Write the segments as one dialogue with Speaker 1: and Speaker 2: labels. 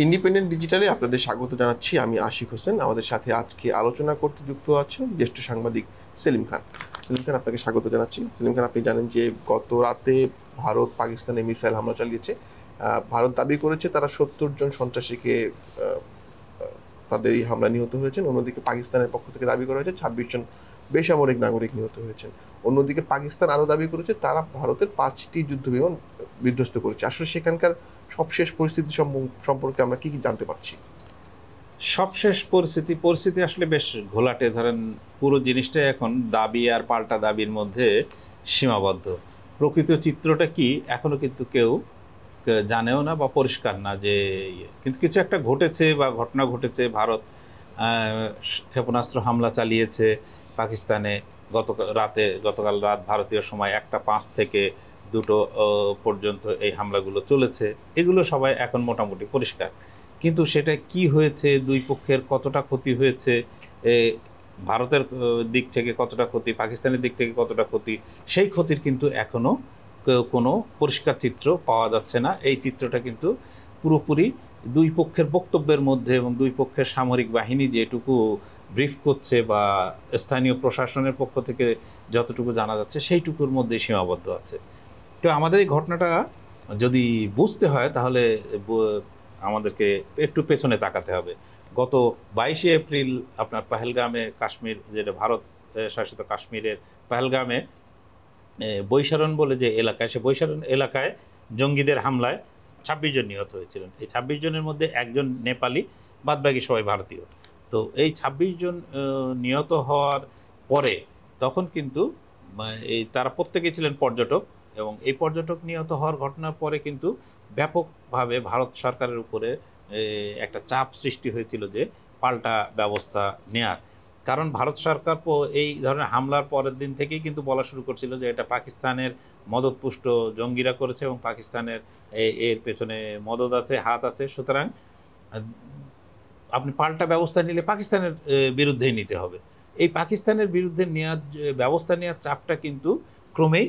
Speaker 1: Independent ডিজিটালে আপনাদের স্বাগত জানাচ্ছি। আমি আশিক হোসেন। আমাদের সাথে আজকে আলোচনা করতে যুক্ত আছেন জ্যেষ্ঠ সাংবাদিক সেলিম খান। সেলিম খান, আপনাকে স্বাগত জানাচ্ছি। সেলিম খান, আপনি জানেন যে গত রাতে ভারত পাকিস্তানে মিসাইল হামলা চালিয়েছে। ভারত দাবি করেছে তারা ৭০ জন সন্ত্রাসীকে তাদের এই হামলা নিহত হয়েছেন। অন্যদিকে পাকিস্তানের পক্ষ থেকে দাবি করা হয়েছে ২৬ জন বেসামরিক নাগরিক নিহত হয়েছেন। অন্যদিকে পাকিস্তান আরও দাবি করেছে তারা ভারতের ৫টি যুদ্ধ বিমান বিধ্বস্ত করেছে। আসলে সেখানকার সবশেষ পরিস্থিতি সম্পর্কে আমরা কি জানতে পারছি?
Speaker 2: সবশেষ পরিস্থিতি আসলে বেশ ঘোলাটে। ধরেন, পুরো জিনিসটা এখন দাবি আর পাল্টা দাবির মধ্যে সীমাবদ্ধ। প্রকৃত চিত্রটা কি এখনো কিন্তু কেউ জানেও না বা পরিষ্কার না যে কিন্তু কিছু একটা ঘটেছে বা ঘটনা ঘটেছে। ভারত ক্ষেপণাস্ত্র হামলা চালিয়েছে পাকিস্তানে গতকাল রাত ভারতীয় সময় 1টা 5 থেকে 2টো পর্যন্ত এই হামলাগুলো চলেছে। এগুলো সবাই এখন মোটামুটি পরিষ্কার। কিন্তু সেটা কি হয়েছে, দুই পক্ষের কতটা ক্ষতি হয়েছে, ভারতের দিক থেকে কতটা ক্ষতি, পাকিস্তানের দিক থেকে কতটা ক্ষতি, সেই ক্ষতির কিন্তু এখনও কোনো পরিষ্কার চিত্র পাওয়া যাচ্ছে না। এই চিত্রটা কিন্তু পুরোপুরি দুই পক্ষের বক্তব্যের মধ্যে এবং দুই পক্ষের সামরিক বাহিনী যেটুকু ব্রিফ করছে বা স্থানীয় প্রশাসনের পক্ষ থেকে যতটুকু জানা যাচ্ছে সেইটুকুর মধ্যে সীমাবদ্ধ আছে। তো আমাদের এই ঘটনাটা যদি বুঝতে হয় তাহলে আমাদেরকে একটু পেছনে তাকাতে হবে। গত 22শে এপ্রিল আপনার পহেলগামে, কাশ্মীর, যেটা ভারত শাসিত কাশ্মীরের পহেলগামে বৈশারণ বলে যে এলাকায়, সে বৈশারণ এলাকায় জঙ্গিদের হামলায় 26 জন নিহত হয়েছিলেন। এই 26 জনের মধ্যে একজন নেপালি, বাদবাকি সবাই ভারতীয়। তো এই 26 জন নিহত হওয়ার পরে তখন কিন্তু এই তারা প্রত্যেকে ছিলেন পর্যটক, এবং এই পর্যটক নিহত হওয়ার ঘটনার পরে কিন্তু ব্যাপকভাবে ভারত সরকারের উপরে একটা চাপ সৃষ্টি হয়েছিল যে পাল্টা ব্যবস্থা নেয়ার। কারণ ভারত সরকার এই ধরনের হামলার পরের দিন থেকেই কিন্তু বলা শুরু করছিল যে এটা পাকিস্তানের মদতপুষ্ট জঙ্গিরা করেছে এবং পাকিস্তানের এর পেছনে মদত আছে, হাত আছে। সুতরাং আপনি পাল্টা ব্যবস্থা নিলে পাকিস্তানের বিরুদ্ধেই নিতে হবে। এই পাকিস্তানের বিরুদ্ধে ব্যবস্থা নেওয়ার চাপটা কিন্তু ক্রমেই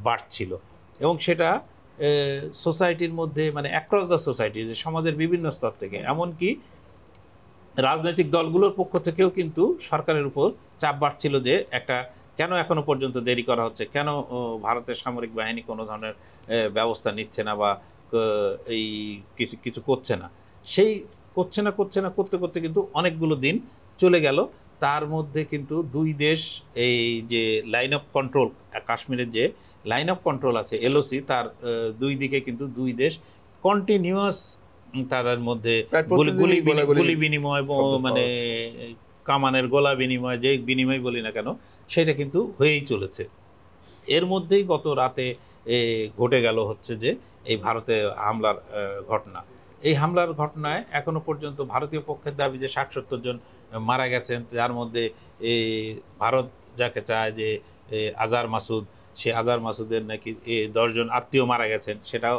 Speaker 2: বাড়ছিল, এবং সেটা সোসাইটির মধ্যে, মানে অ্যাক্রস দ্য সোসাইটি, যে সমাজের বিভিন্ন স্তর থেকে, এমনকি রাজনৈতিক দলগুলোর পক্ষ থেকেও কিন্তু সরকারের উপর চাপ বাড়ছিল যে একটা কেন এখনো পর্যন্ত দেরি করা হচ্ছে, কেন ভারতের সামরিক বাহিনী কোনো ধরনের ব্যবস্থা নিচ্ছে না বা এই কিছু করছে না। সেই করতে করতে কিন্তু অনেকগুলো দিন চলে গেল। তার মধ্যে কিন্তু দুই দেশ, এই যে লাইন অফ কন্ট্রোল, কাশ্মীরের যে লাইন অফ কন্ট্রোল আছে এলওসি, তার দুই দিকে কিন্তু দুই দেশ কন্টিনিউয়াস তাদের মধ্যে গুলি বিনিময়, মানে কামানের গোলা বিনিময়, যে বিনিময় বলি না কেন, সেটা কিন্তু হয়েই চলেছে। এর মধ্যেই গত রাতে ঘটে গেল হচ্ছে যে এই ভারতে হামলার ঘটনা। এই হামলার ঘটনায় এখনো পর্যন্ত ভারতীয় পক্ষের দাবি যে 60-70 জন মারা গেছেন, যার মধ্যে ভারত যাকে চায় যে আজহার মাসুদ, সে আজহার মাসুদের নাকি 10 জন আত্মীয় মারা গেছেন, সেটাও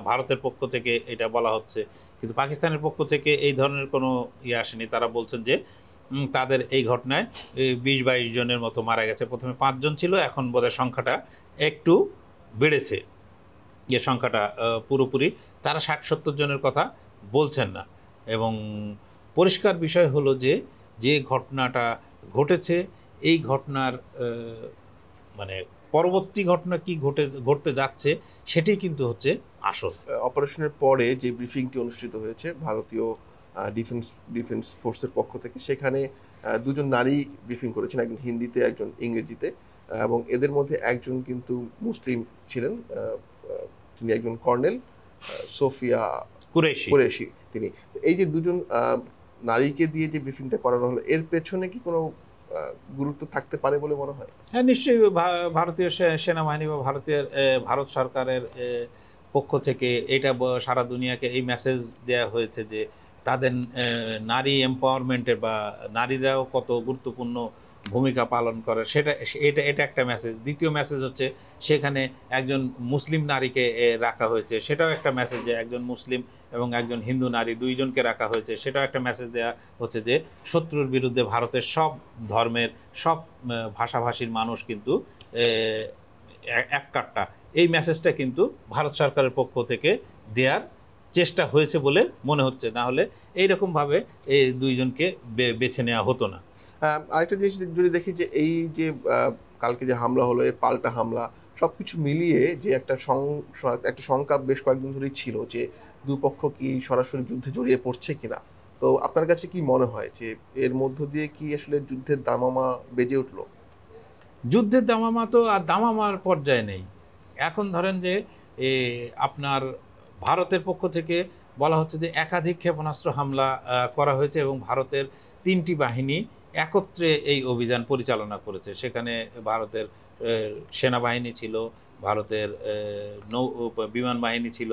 Speaker 2: ভারতের পক্ষ থেকে এটা বলা হচ্ছে। কিন্তু পাকিস্তানের পক্ষ থেকে এই ধরনের কোনো আসেনি। তারা বলছেন যে তাদের এই ঘটনায় 20-22 জনের মতো মারা গেছে। প্রথমে 5 জন ছিল, এখন বোধহয় সংখ্যাটা একটু বেড়েছে। যে সংখ্যাটা পুরোপুরি তারা 60-70 জনের কথা বলছেন না। এবং পরিষ্কার বিষয় হলো যে ঘটনাটা ঘটেছে, এই ঘটনার মানে পরবর্তী ঘটনা কি ঘটতে যাচ্ছে সেটি কিন্তু হচ্ছে আসল।
Speaker 1: অপারেশনের পরে যে ব্রিফিংটি অনুষ্ঠিত হয়েছে ভারতীয় ডিফেন্স ফোর্সের পক্ষ থেকে, সেখানে দুজন নারী ব্রিফিং করেছেন, একজন হিন্দিতে, একজন ইংরেজিতে, এবং এদের মধ্যে একজন কিন্তু মুসলিম ছিলেন। তিনি একজন কর্নেল, সোফিয়া কুরেশি তিনি। এই যে দুজন নারীকে দিয়ে যে ব্রিফিংটা করানো হলো, এর পেছনে কি কোনো গুরুত্ব থাকতে পারে বলে মনে হয়?
Speaker 2: হ্যাঁ, নিশ্চয়ই। ভারতীয় সেনাবাহিনী বা ভারত সরকারের পক্ষ থেকে এটা সারা দুনিয়াকে এই মেসেজ দেওয়া হয়েছে যে তাদের নারী এম্পাওয়ারমেন্টের বা নারীরাও কত গুরুত্বপূর্ণ ভূমিকা পালন করে, এটা একটা মেসেজ। দ্বিতীয় মেসেজ হচ্ছে সেখানে একজন মুসলিম নারীকে রাখা হয়েছে, সেটাও একটা মেসেজ যে একজন মুসলিম এবং একজন হিন্দু নারী দুইজনকে রাখা হয়েছে, সেটাও একটা মেসেজ দেওয়া হচ্ছে যে শত্রুর বিরুদ্ধে ভারতের সব ধর্মের, সব ভাষাভাষীর মানুষ কিন্তু এক কাট্টা। এই মেসেজটা কিন্তু ভারত সরকারের পক্ষ থেকে দেওয়ার চেষ্টা হয়েছে বলে মনে হচ্ছে, না হলে এইরকমভাবে এই দুইজনকে বেছে নেওয়া হতো না।
Speaker 1: আরেকটা জিনিস যদি দেখি যে এই যে কালকে যে হামলা হলো, এর পাল্টা হামলা, সবকিছু মিলিয়ে যে একটা শঙ্কা বেশ কয়েকদিন ধরেই ছিল যে দুপক্ষ কি সরাসরি যুদ্ধে জড়িয়ে পড়ছে কিনা। তো আপনার কাছে কি মনে হয় যে এর মধ্য দিয়ে কি আসলে যুদ্ধের দামামা বেজে উঠলো?
Speaker 2: যুদ্ধের দামামা তো আর দামামার পর্যায়ে নেই। এখন ধরেন যে এ আপনার ভারতের পক্ষ থেকে বলা হচ্ছে যে একাধিক ক্ষেপণাস্ত্র হামলা করা হয়েছে এবং ভারতের ৩টি বাহিনী একত্রে এই অভিযান পরিচালনা করেছে। সেখানে ভারতের সেনাবাহিনী ছিল, ভারতের বিমান বাহিনী ছিল,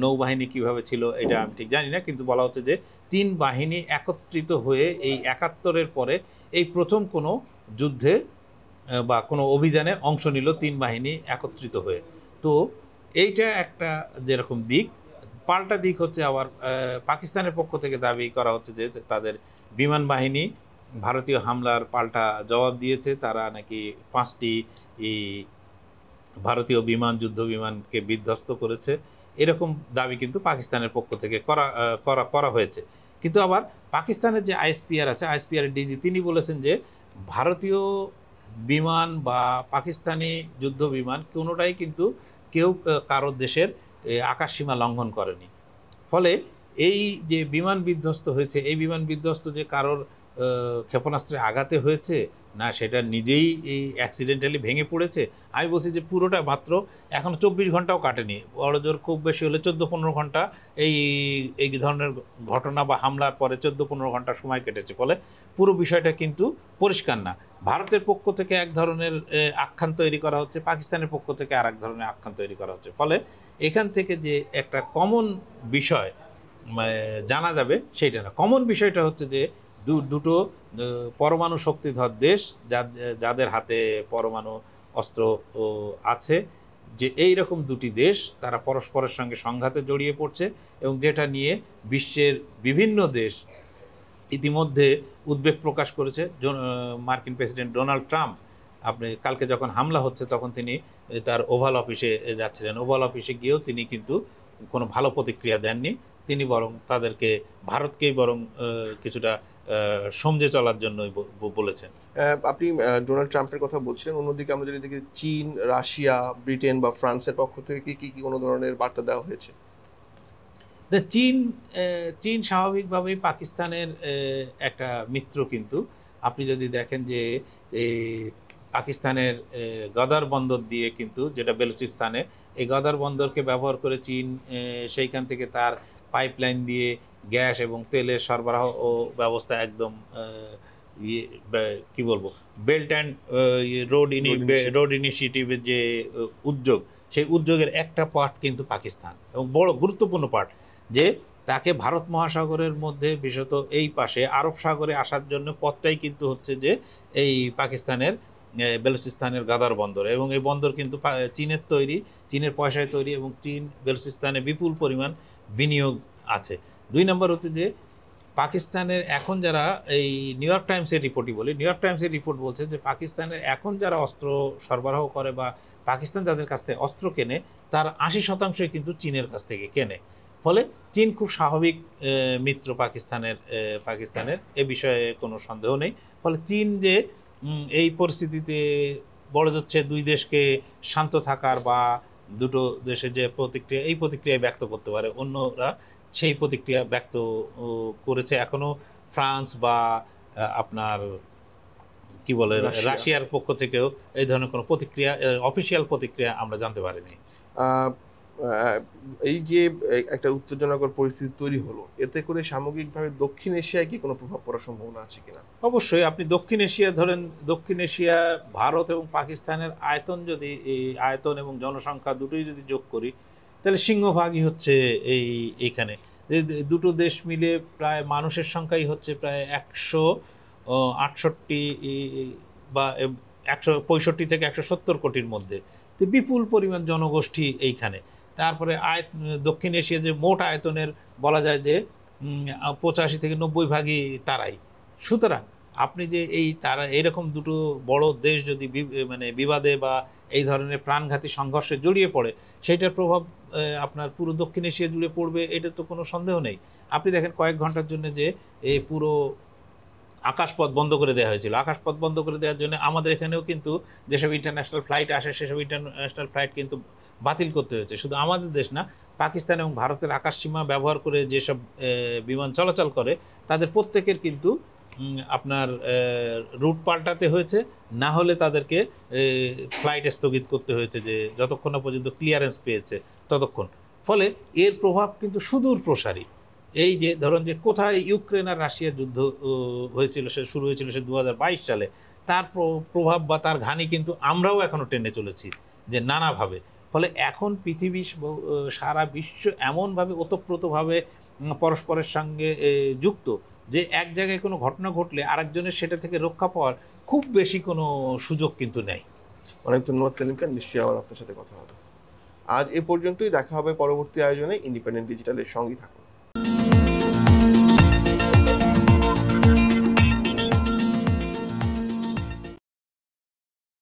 Speaker 2: নৌবাহিনী কিভাবে ছিল এটা আমি ঠিক জানি না, কিন্তু বলা হচ্ছে যে ৩ বাহিনী একত্রিত হয়ে এই ৭১-এর পরে এই প্রথম কোনো যুদ্ধে বা কোনো অভিযানে অংশ নিল ৩ বাহিনী একত্রিত হয়ে। তো এইটা একটা যেরকম দিক, পাল্টা দিক হচ্ছে আবার পাকিস্তানের পক্ষ থেকে দাবি করা হচ্ছে যে তাদের বিমান বাহিনী ভারতীয় হামলার পাল্টা জবাব দিয়েছে। তারা নাকি ৫টি ভারতীয় যুদ্ধ বিমানকে বিধ্বস্ত করেছে, এরকম দাবি কিন্তু পাকিস্তানের পক্ষ থেকে করা হয়েছে। কিন্তু আবার পাকিস্তানের যে আইএসপিআর আছে, আইএসপিআর ডিজি তিনি বলেছেন যে ভারতীয় বিমান বা পাকিস্তানি যুদ্ধ বিমান কোনোটাই কিন্তু কেউ কারোর দেশের আকাশসীমা লঙ্ঘন করেনি। ফলে এই যে বিমান বিধ্বস্ত হয়েছে, এই বিমান বিধ্বস্ত যে কারোর ক্ষেপণাস্ত্রে আঘাতে হয়েছে না সেটা নিজেই এই অ্যাক্সিডেন্টালি ভেঙে পড়েছে, আমি বলছি যে পুরোটা মাত্র এখনও ২৪ ঘন্টাও কাটেনি, বড়জোর খুব বেশি হলে ১৪-১৫ ঘন্টা এই ধরনের ঘটনা বা হামলার পরে ১৪-১৫ ঘন্টা সময় কেটেছে। ফলে পুরো বিষয়টা কিন্তু পরিষ্কার না। ভারতের পক্ষ থেকে এক ধরনের আখ্যান তৈরি করা হচ্ছে, পাকিস্তানের পক্ষ থেকে আর এক ধরনের আখ্যান তৈরি করা হচ্ছে। ফলে এখান থেকে যে একটা কমন বিষয় জানা যাবে সেইটা না। কমন বিষয়টা হচ্ছে যে দুটো পরমাণু শক্তিধর দেশ যাদের হাতে পরমাণু অস্ত্র আছে, যে এই রকম দুটি দেশ তারা পরস্পরের সঙ্গে সংঘাতে জড়িয়ে পড়ছে এবং যেটা নিয়ে বিশ্বের বিভিন্ন দেশ ইতিমধ্যে উদ্বেগ প্রকাশ করেছে। মার্কিন প্রেসিডেন্ট ডোনাল্ড ট্রাম্প আপনি কালকে যখন হামলা হচ্ছে তখন তিনি তার ওভাল অফিসে যাচ্ছিলেন, ওভাল অফিসে গিয়েও তিনি কিন্তু কোনো ভালো প্রতিক্রিয়া দেননি। তিনি বরং তাদেরকে ভারতকেই বরং কিছুটা সমঝে চলার জন্যই বলেছেন।
Speaker 1: আপনি ডোনাল্ড ট্রাম্পের কথা বলছিলেন, অন্যদিকে আমরা যদি দেখি চীন, রাশিয়া, ব্রিটেন বা ফ্রান্সের পক্ষ থেকে কি কোনো ধরনের বার্তা দেওয়া হয়েছে?
Speaker 2: চীন স্বাভাবিকভাবেই পাকিস্তানের একটা মিত্র, কিন্তু আপনি যদি দেখেন যে পাকিস্তানের গদার বন্দর দিয়ে কিন্তু, যেটা বেলুচিস্তানে, এই গদার বন্দরকে ব্যবহার করে চীন সেইখান থেকে তার পাইপলাইন দিয়ে গ্যাস এবং তেলের সরবরাহ ও ব্যবস্থা একদম কি বলবো, বেল্ট অ্যান্ড রোড ইনিশিয়েটিভের যে উদ্যোগ, সেই উদ্যোগের একটা পার্ট কিন্তু পাকিস্তান এবং বড় গুরুত্বপূর্ণ পার্ট, যে তাকে ভারত মহাসাগরের মধ্যে বিশেষত এই পাশে আরব সাগরে আসার জন্য পথটাই কিন্তু হচ্ছে যে এই পাকিস্তানের বেলুচিস্তানের গাদার বন্দর, এবং এই বন্দর কিন্তু চীনের তৈরি, চীনের পয়সায় তৈরি, এবং চীন বেলুচিস্তানে বিপুল পরিমাণ বিনিয়োগ আছে। ২ নম্বর হচ্ছে যে পাকিস্তানের এখন যারা, এই নিউ ইয়র্ক টাইমসের রিপোর্টই বলি, নিউ ইয়র্ক টাইমসের রিপোর্ট বলছে যে পাকিস্তানের এখন যারা অস্ত্র সরবরাহ করে বা পাকিস্তান যাদের কাছ থেকে অস্ত্র কেনে তার ৮০% কিন্তু চীনের কাছ থেকে কেনে। ফলে চীন খুব স্বাভাবিক মিত্র পাকিস্তানের এ বিষয়ে কোনো সন্দেহ নেই। ফলে চীন যে এই পরিস্থিতিতে বড় হচ্ছে দুই দেশকে শান্ত থাকার বা দুটো দেশের যে প্রতিক্রিয়া, এই প্রতিক্রিয়া ব্যক্ত করতে পারে, অন্যরা সেই প্রতিক্রিয়া ব্যক্ত করেছে। এখনও ফ্রান্স বা আপনার কি বলে রাশিয়ার পক্ষ থেকেও এই ধরনের কোনো প্রতিক্রিয়া, অফিসিয়াল প্রতিক্রিয়া আমরা জানতে পারিনি।
Speaker 1: এই যে একটা উত্তেজনাকর পরিস্থিতি তৈরি হলো, এতে করে সামগ্রিকভাবে দক্ষিণ এশিয়ায় কি কোনো প্রভাব পড়ার সম্ভাবনা আছে কিনা?
Speaker 2: অবশ্যই। আপনি দক্ষিণ এশিয়া ধরেন, দক্ষিণ এশিয়া ভারত এবং পাকিস্তানের আয়তন, যদি এই আয়তন এবং জনসংখ্যা দুটোই যদি যোগ করি তাহলে সিংহভাগই হচ্ছে এইখানে। দুটো দেশ মিলে প্রায় মানুষের সংখ্যাই হচ্ছে প্রায় ১৬৮ বা ১৬৫ থেকে ১৭০ কোটির মধ্যে, তো বিপুল পরিমাণ জনগোষ্ঠী এইখানে। তারপরে দক্ষিণ এশিয়া যে মোট আয়তনের বলা যায় যে ৮৫ থেকে ৯০ ভাগই তারাই। সুতরাং আপনি যে তারা এরকম দুটো বড় দেশ যদি মানে বিবাদে বা এই ধরনের প্রাণঘাতী সংঘর্ষে জড়িয়ে পড়ে, সেইটার প্রভাব আপনার পুরো দক্ষিণ এশিয়া জুড়ে পড়বে, এটা তো কোনো সন্দেহ নেই। আপনি দেখেন কয়েক ঘন্টার জন্য যে এই পুরো আকাশপথ বন্ধ করে দেওয়া হয়েছিল, আকাশপথ বন্ধ করে দেওয়ার জন্য আমাদের এখানেও কিন্তু যেসব ইন্টারন্যাশনাল ফ্লাইট আসে সেসব ইন্টারন্যাশনাল ফ্লাইট কিন্তু বাতিল করতে হয়েছে। শুধু আমাদের দেশ না, পাকিস্তান এবং ভারতের আকাশসীমা ব্যবহার করে যেসব বিমান চলাচল করে তাদের প্রত্যেকের কিন্তু আপনার রুট পাল্টাতে হয়েছে, না হলে তাদেরকে ফ্লাইট স্থগিত করতে হয়েছে, যে যতক্ষণ না পর্যন্ত ক্লিয়ারেন্স পেয়েছে ততক্ষণ। ফলে এর প্রভাব কিন্তু সুদূর প্রসারী। এই যে ধরুন যে কোথায় ইউক্রেন আর রাশিয়ার যুদ্ধ হয়েছিল, সে শুরু হয়েছিল সে 2022 সালে, তার প্রভাব বা তার ঘানি কিন্তু আমরাও এখনো টেনে চলেছি যে নানাভাবে। ফলে এখন পৃথিবী সারা বিশ্ব এমনভাবে ওতপ্রোতভাবে পরস্পরের সঙ্গে যুক্ত যে এক জায়গায় কোনো ঘটনা ঘটলে আরেকজনের সেটা থেকে রক্ষা পাওয়ার খুব বেশি কোনো সুযোগ কিন্তু নেই।
Speaker 1: অনেক ধন্যবাদ সেলিম খান, নিশ্চয়ই আবার আপনার সাথে কথা হবে। আজ এ পর্যন্তই, দেখা হবে পরবর্তী আয়োজনে। ইন্ডিপেন্ডেন্ট ডিজিটালের সঙ্গী থাকুন।